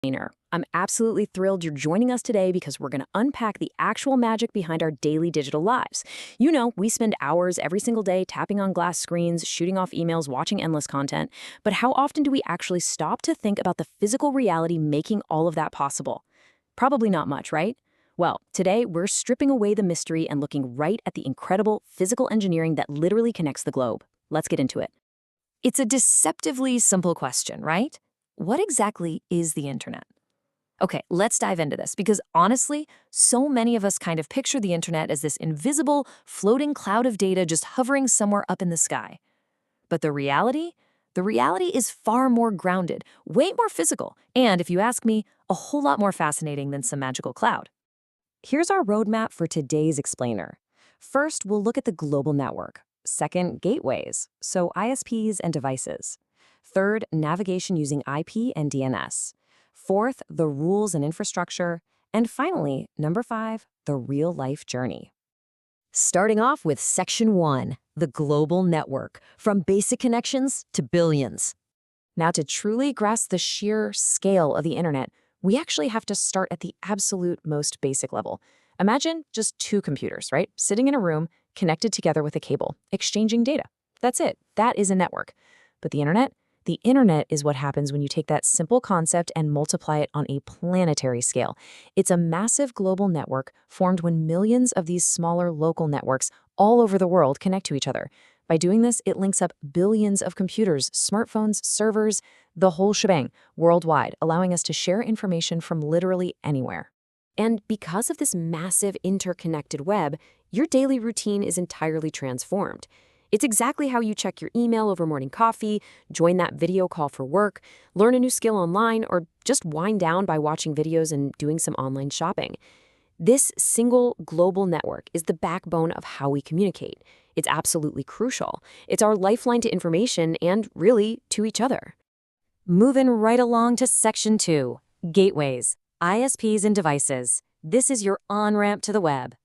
I'm absolutely thrilled you're joining us today because we're going to unpack the actual magic behind our daily digital lives. You know, we spend hours every single day tapping on glass screens, shooting off emails, watching endless content. But how often do we actually stop to think about the physical reality making all of that possible? Probably not much, right? Well, today we're stripping away the mystery and looking right at the incredible physical engineering that literally connects the globe. Let's get into it. It's a deceptively simple question, right? What exactly is the internet? Okay, let's dive into this because honestly, so many of us kind of picture the internet as this invisible, floating cloud of data just hovering somewhere up in the sky. But the reality? The reality is far more grounded, way more physical, and if you ask me, a whole lot more fascinating than some magical cloud. Here's our roadmap for today's explainer. First, we'll look at the global network. Second, gateways, so ISPs and devices. Third, navigation using IP and DNS. Fourth, the rules and infrastructure. And finally, number 5, the real-life journey. Starting off with Section 1, the global network, from basic connections to billions. Now, to truly grasp the sheer scale of the internet, we actually have to start at the absolute most basic level. Imagine just 2 computers, right? Sitting in a room, connected together with a cable, exchanging data. That's it. That is a network. But the internet? The internet is what happens when you take that simple concept and multiply it on a planetary scale. It's a massive global network formed when millions of these smaller local networks all over the world connect to each other. By doing this, it links up billions of computers, smartphones, servers, the whole shebang, worldwide, allowing us to share information from literally anywhere. And because of this massive interconnected web, your daily routine is entirely transformed. It's exactly how you check your email over morning coffee, join that video call for work, learn a new skill online, or just wind down by watching videos and doing some online shopping. This single global network is the backbone of how we communicate. It's absolutely crucial. It's our lifeline to information and, really, to each other. Moving right along to Section 2, gateways, ISPs and devices. This is your on-ramp to the web.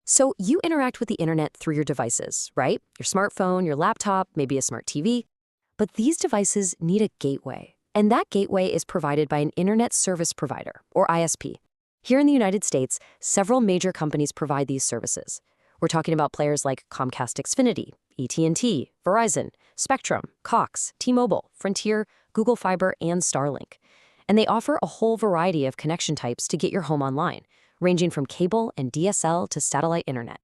So you interact with the internet through your devices, right? Your smartphone, your laptop, maybe a smart TV. But these devices need a gateway. And that gateway is provided by an internet service provider, or ISP. Here in the United States, several major companies provide these services. We're talking about players like Comcast Xfinity, AT&T, Verizon, Spectrum, Cox, T-Mobile, Frontier, Google Fiber, and Starlink. And they offer a whole variety of connection types to get your home online, ranging from cable and DSL to satellite internet.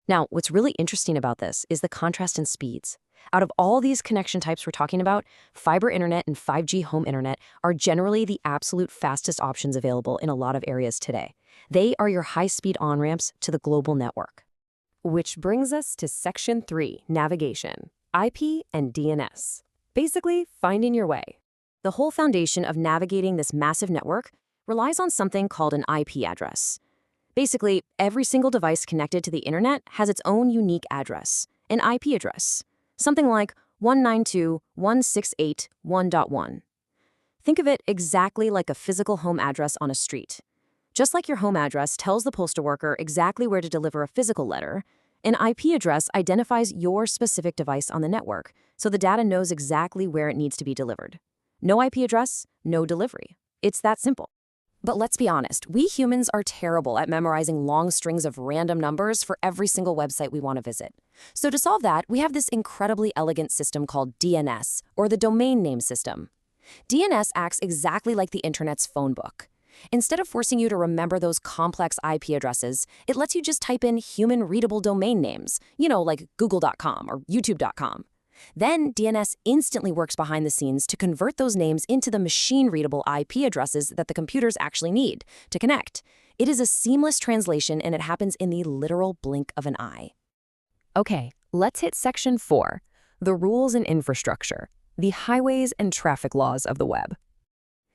Now, what's really interesting about this is the contrast in speeds. Out of all these connection types we're talking about, fiber internet and 5G home internet are generally the absolute fastest options available in a lot of areas today. They are your high-speed on-ramps to the global network. Which brings us to Section 3, navigation, IP and DNS. Basically, finding your way. The whole foundation of navigating this massive network relies on something called an IP address. Basically, every single device connected to the internet has its own unique address, an IP address, something like 192.168.1.1. Think of it exactly like a physical home address on a street. Just like your home address tells the postal worker exactly where to deliver a physical letter, an IP address identifies your specific device on the network, so the data knows exactly where it needs to be delivered. No IP address, no delivery. It's that simple. But let's be honest, we humans are terrible at memorizing long strings of random numbers for every single website we want to visit. So to solve that, we have this incredibly elegant system called DNS, or the Domain Name System. DNS acts exactly like the internet's phone book. Instead of forcing you to remember those complex IP addresses, it lets you just type in human-readable domain names, like google.com or youtube.com. Then DNS instantly works behind the scenes to convert those names into the machine-readable IP addresses that the computers actually need to connect. It is a seamless translation, and it happens in the literal blink of an eye. Okay, let's hit Section 4, the rules and infrastructure, the highways and traffic laws of the web.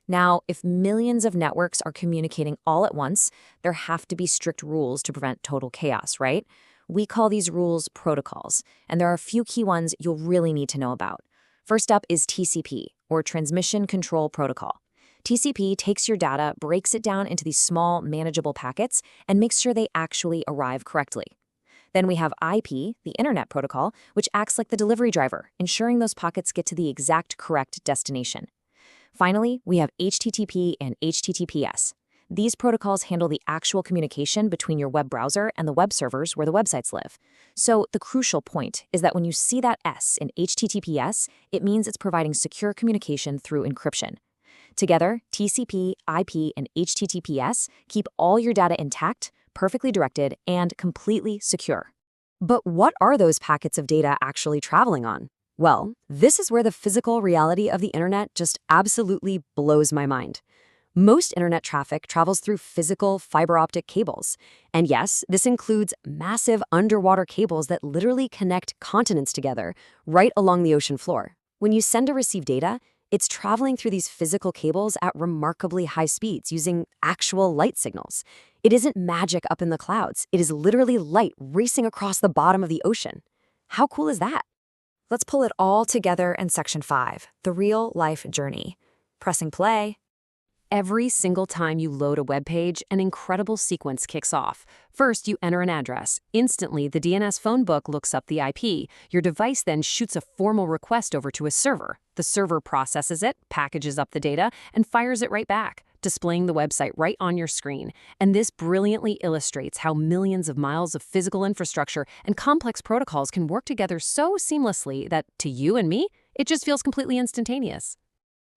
Now, if millions of networks are communicating all at once, there have to be strict rules to prevent total chaos, right? We call these rules protocols, and there are a few key ones you'll really need to know about. First up is TCP, or Transmission Control Protocol. TCP takes your data, breaks it down into these small, manageable packets, and makes sure they actually arrive correctly. Then we have IP, the Internet Protocol, which acts like the delivery driver, ensuring those packets get to the exact correct destination. Finally, we have HTTP and HTTPS. These protocols handle the actual communication between your web browser and the web servers where the websites live. So the crucial point is that when you see that S in HTTPS, it means it's providing secure communication through encryption. Together, TCP, IP, and HTTPS keep all your data intact, perfectly directed, and completely secure. But what are those packets of data actually traveling on? Well, this is where the physical reality of the internet just absolutely blows my mind. Most internet traffic travels through physical fiber optic cables. And yes, this includes massive underwater cables that literally connect continents together right along the ocean floor. When you send or receive data, it's traveling through these physical cables at remarkably high speeds using actual light signals. It isn't magic up in the clouds. It is literally light racing across the bottom of the ocean. How cool is that? Let's pull it all together in Section 5, the real-life journey. Pressing play. Every single time you load a web page, an incredible sequence kicks off. First, you enter an address. Instantly, the DNS phone book looks up the IP. Your device then shoots a formal request over to a server. The server processes it, packages up the data, and fires it right back, displaying the website right on your screen. And this brilliantly illustrates how millions of miles of physical infrastructure and complex protocols can work together so seamlessly that, to you and me, it just feels completely instantaneous.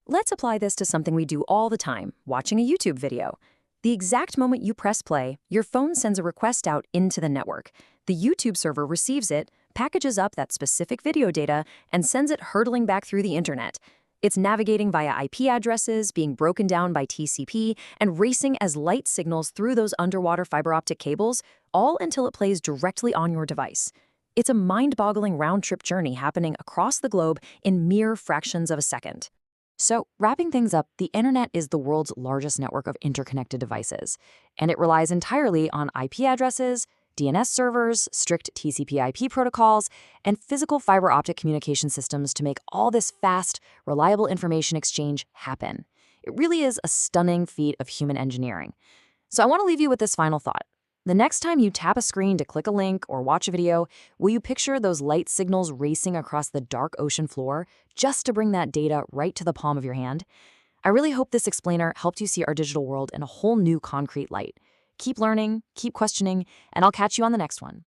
Let's apply this to something we do all the time, watching a YouTube video. The exact moment you press play, your phone sends a request out into the network. The YouTube server receives it, packages up that specific video data, and sends it hurtling back through the internet. It's navigating via IP addresses, being broken down by TCP, and racing as light signals through those underwater fiber optic cables, all until it plays directly on your device. It's a mind-boggling round-trip journey happening across the globe in mere fractions of a second. So, wrapping things up, the internet is the world's largest network of interconnected devices, and it relies entirely on IP addresses, DNS servers, strict TCP/IP protocols, and physical fiber optic communication systems to make all this fast, reliable information exchange happen. It really is a stunning feat of human engineering. So I want to leave you with this final thought. The next time you tap a screen to click a link or watch a video, will you picture those light signals racing across the dark ocean floor just to bring that data right to the palm of your hand? I really hope this explainer helped you see our digital world in a whole new concrete light. Keep learning, keep questioning, and I'll catch you on the next one.